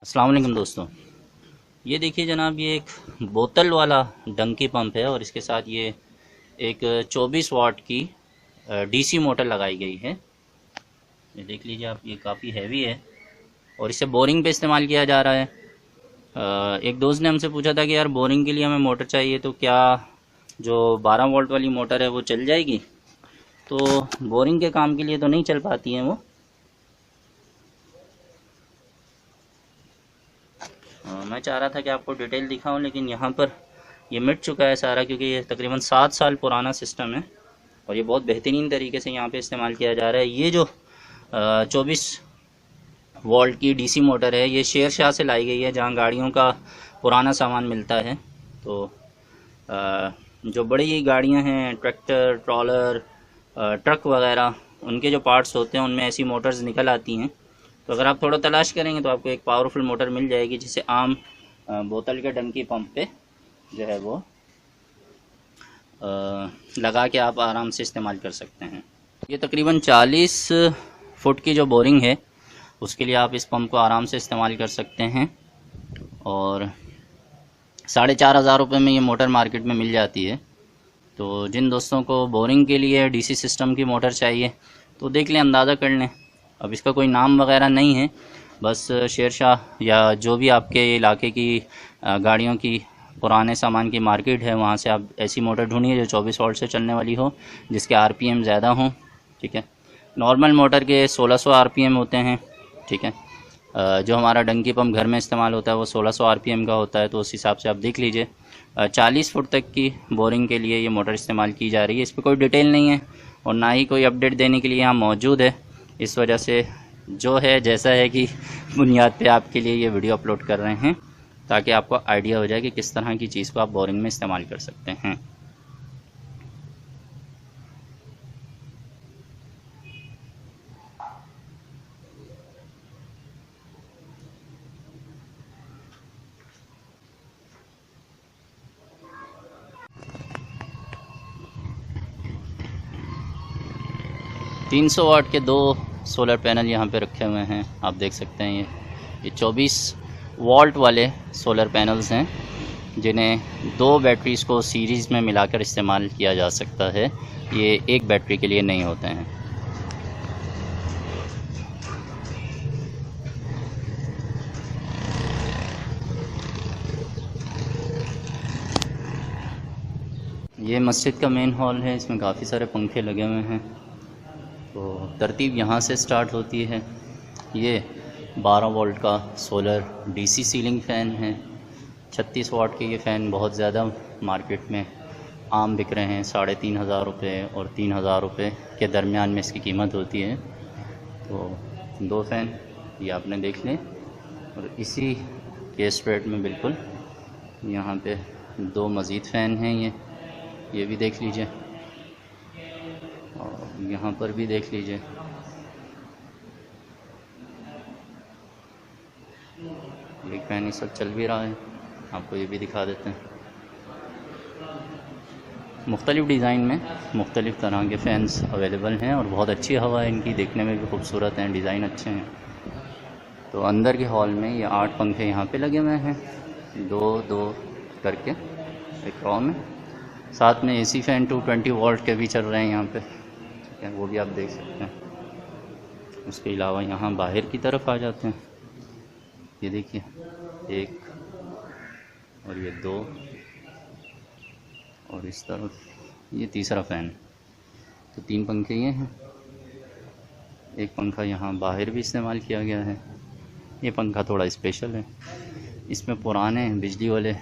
अस्सलाम वालेकुम दोस्तों। ये देखिए जनाब, ये एक बोतल वाला डंकी पंप है और इसके साथ ये एक 24 वाट की डीसी मोटर लगाई गई है। ये देख लीजिए आप, ये काफ़ी हैवी है और इसे बोरिंग पे इस्तेमाल किया जा रहा है। एक दोस्त ने हमसे पूछा था कि यार बोरिंग के लिए हमें मोटर चाहिए, तो क्या जो 12 वोल्ट वाली मोटर है वो चल जाएगी? तो बोरिंग के काम के लिए तो नहीं चल पाती है वो। मैं चाह रहा था कि आपको डिटेल दिखाऊं, लेकिन यहाँ पर ये मिट चुका है सारा, क्योंकि ये तकरीबन 7 साल पुराना सिस्टम है और ये बहुत बेहतरीन तरीके से यहाँ पे इस्तेमाल किया जा रहा है। ये जो 24 वोल्ट की डीसी मोटर है, ये शेर शाह से लाई गई है, जहाँ गाड़ियों का पुराना सामान मिलता है। तो जो बड़ी गाड़ियाँ हैं, ट्रैक्टर, ट्रॉलर, ट्रक वगैरह, उनके जो पार्ट्स होते हैं उनमें ऐसी मोटर्स निकल आती हैं। तो अगर आप थोड़ा तलाश करेंगे तो आपको एक पावरफुल मोटर मिल जाएगी, जिसे आम बोतल के डंकी पंप पे जो है वो लगा के आप आराम से इस्तेमाल कर सकते हैं। ये तकरीबन 40 फुट की जो बोरिंग है उसके लिए आप इस पंप को आराम से इस्तेमाल कर सकते हैं और 4,500 रुपये में ये मोटर मार्केट में मिल जाती है। तो जिन दोस्तों को बोरिंग के लिए डीसी सिस्टम की मोटर चाहिए तो देख लें, अंदाज़ा कर लें। अब इसका कोई नाम वगैरह नहीं है, बस शेरशाह या जो भी आपके इलाके की गाड़ियों की पुराने सामान की मार्केट है, वहाँ से आप ऐसी मोटर ढूंढिए जो 24 वोल्ट से चलने वाली हो, जिसके आरपीएम ज़्यादा हों। ठीक है, नॉर्मल मोटर के 1600 आरपीएम होते हैं। ठीक है, जो हमारा डंकी पंप घर में इस्तेमाल होता है वो 1600 आरपीएम का होता है। तो उस हिसाब से आप देख लीजिए, 40 फुट तक की बोरिंग के लिए ये मोटर इस्तेमाल की जा रही है। इस पर कोई डिटेल नहीं है और ना ही कोई अपडेट देने के लिए यहाँ मौजूद है। इस वजह से जो है जैसा है कि बुनियाद पे आपके लिए ये वीडियो अपलोड कर रहे हैं, ताकि आपको आइडिया हो जाए कि किस तरह की चीज़ को आप बोरिंग में इस्तेमाल कर सकते हैं। तीन 300 वाट के 2 सोलर पैनल यहाँ पे रखे हुए हैं, आप देख सकते हैं। ये 24 वोल्ट वाले सोलर पैनल्स हैं, जिन्हें 2 बैटरीज़ को सीरीज़ में मिलाकर इस्तेमाल किया जा सकता है। ये एक बैटरी के लिए नहीं होते हैं। ये मस्जिद का मेन हॉल है, इसमें काफ़ी सारे पंखे लगे हुए हैं। तो तरतीब यहाँ से स्टार्ट होती है। ये 12 वोल्ट का सोलर डीसी सीलिंग फ़ैन है। 36 वाट के ये फ़ैन बहुत ज़्यादा मार्केट में आम बिक रहे हैं, 3,500 रुपये और 3,000 रुपये के दरमियान में इसकी कीमत होती है। तो 2 फ़ैन ये आपने देख लें, और इसी के स्ट्रेट में बिल्कुल यहाँ पे 2 मज़ीद फ़ैन हैं। ये भी देख लीजिए और यहाँ पर भी देख लीजिए। एक फ़ैन इस वक्त चल भी रहा है, आपको ये भी दिखा देते हैं। मुख्तलिफ़ डिज़ाइन में मुख्तलिफ़ तरह के फ़ैन्स अवेलेबल हैं और बहुत अच्छी हवा है इनकी, देखने में भी खूबसूरत हैं, डिज़ाइन अच्छे हैं। तो अंदर के हॉल में ये 8 पंखे यहाँ पे लगे हुए हैं, 2-2 करके एक रॉ में। साथ में एसी फ़ैन 220 वोल्ट के भी चल रहे हैं यहाँ पे। ठीक है, वो भी आप देख सकते हैं। उसके अलावा यहाँ बाहर की तरफ आ जाते हैं। ये देखिए, 1 और ये 2 और इस तरफ ये तीसरा फ़ैन। तो 3 पंखे ये हैं। एक पंखा यहाँ बाहर भी इस्तेमाल किया गया है। ये पंखा थोड़ा स्पेशल है, इसमें पुराने बिजली वाले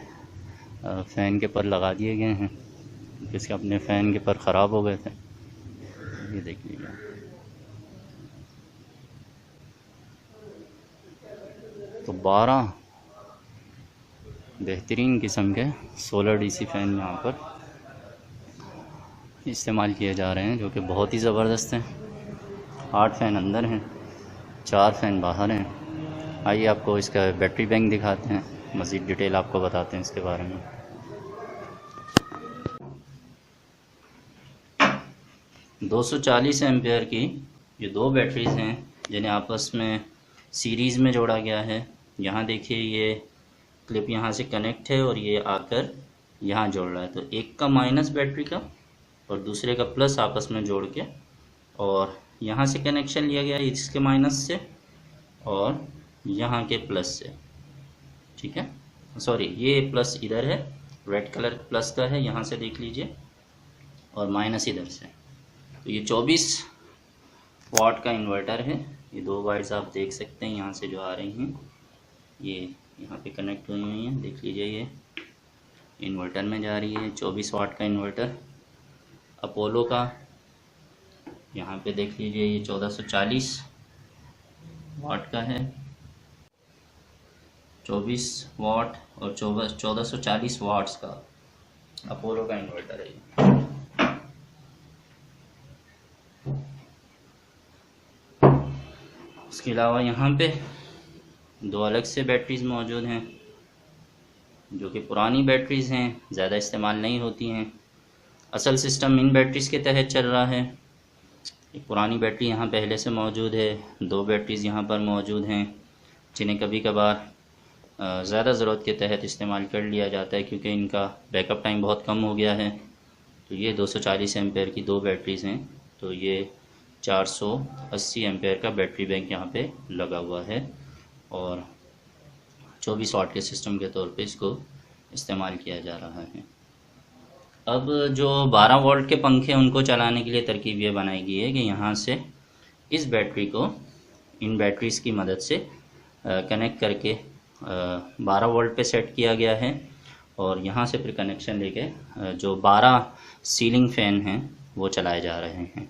फ़ैन के पर लगा दिए गए हैं, जिसके अपने फ़ैन के पर ख़राब हो गए थे। ये देख लीजिए। तो 12 बेहतरीन किस्म के सोलर डीसी फ़ैन यहाँ पर इस्तेमाल किए जा रहे हैं, जो कि बहुत ही ज़बरदस्त हैं। 8 फ़ैन अंदर हैं, 4 फ़ैन बाहर हैं। आइए आपको इसका बैटरी बैंक दिखाते हैं, मज़ीद डिटेल आपको बताते हैं इसके बारे में। 240 एम्पेयर की ये 2 बैटरीज़ हैं, जिन्हें आपस में सीरीज़ में जोड़ा गया है। यहाँ देखिए ये क्लिप यहाँ से कनेक्ट है और ये आकर यहाँ जोड़ रहा है। तो एक का माइनस बैटरी का और दूसरे का प्लस आपस में जोड़ के और यहाँ से कनेक्शन लिया गया है इसके माइनस से और यहाँ के प्लस से, ठीक है। सॉरी, ये प्लस इधर है, रेड कलर प्लस का है, यहाँ से देख लीजिए, और माइनस इधर से। तो ये 24 वाट का इन्वर्टर है। ये 2 वायर्स आप देख सकते हैं यहाँ से जो आ रही हैं, ये यहाँ पे कनेक्ट हुई हुई हैं, देख लीजिए, ये इन्वर्टर में जा रही है। 24 वाट का इन्वर्टर अपोलो का, यहाँ पे देख लीजिए, ये 1440 वाट का है। 24 वाट और 1440 वाट्स का अपोलो का इन्वर्टर है। उसके अलावा यहाँ पे 2 अलग से बैटरीज मौजूद हैं जो कि पुरानी बैटरीज़ हैं, ज़्यादा इस्तेमाल नहीं होती हैं। असल सिस्टम इन बैटरीज़ के तहत चल रहा है। एक पुरानी बैटरी यहाँ पहले से मौजूद है, 2 बैटरीज़ यहाँ पर मौजूद हैं जिन्हें कभी कभार ज़्यादा ज़रूरत के तहत इस्तेमाल कर लिया जाता है क्योंकि इनका बैकअप टाइम बहुत कम हो गया है। तो ये 240 एम्पेयर की 2 बैटरीज़ हैं। तो ये 480 एम्पेयर का बैटरी बैंक यहाँ पे लगा हुआ है और 24 वाट के सिस्टम के तौर पे इसको इस्तेमाल किया जा रहा है। अब जो 12 वोल्ट के पंखे उनको चलाने के लिए तरकीब ये बनाई गई है कि यहाँ से इस बैटरी को इन बैटरीज़ की मदद से कनेक्ट करके 12 वोल्ट पे सेट किया गया है और यहाँ से फिर कनेक्शन लेके जो 12 सीलिंग फ़ैन हैं वो चलाए जा रहे हैं।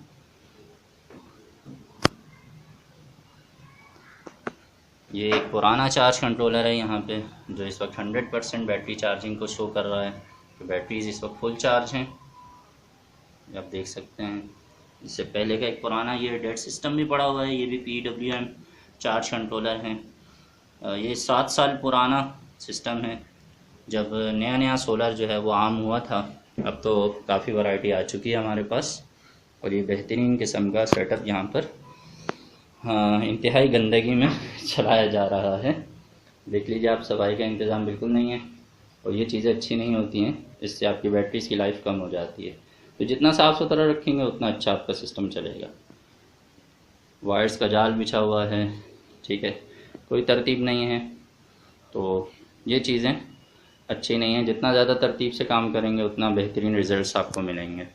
ये एक पुराना चार्ज कंट्रोलर है यहाँ पे जो इस वक्त 100% बैटरी चार्जिंग को शो कर रहा है। तो बैटरीज इस वक्त फुल चार्ज हैं, आप देख सकते हैं। इससे पहले का एक पुराना ये डेड सिस्टम भी पड़ा हुआ है, ये भी PWM चार्ज कंट्रोलर है। ये 7 साल पुराना सिस्टम है। जब नया नया सोलर जो है वो आम हुआ था, अब तो काफ़ी वैरायटी आ चुकी है हमारे पास और ये बेहतरीन किस्म का सेटअप यहाँ पर इंतहाई गंदगी में चलाया जा रहा है। देख लीजिए आप, सफाई का इंतज़ाम बिल्कुल नहीं है और ये चीज़ें अच्छी नहीं होती हैं, इससे आपकी बैटरीज़ की लाइफ कम हो जाती है। तो जितना साफ़ सुथरा रखेंगे उतना अच्छा आपका सिस्टम चलेगा। वायर्स का जाल बिछा हुआ है, ठीक है, कोई तरतीब नहीं है। तो ये चीज़ें अच्छी नहीं हैं। जितना ज़्यादा तरतीब से काम करेंगे उतना बेहतरीन रिज़ल्ट्स आपको मिलेंगे।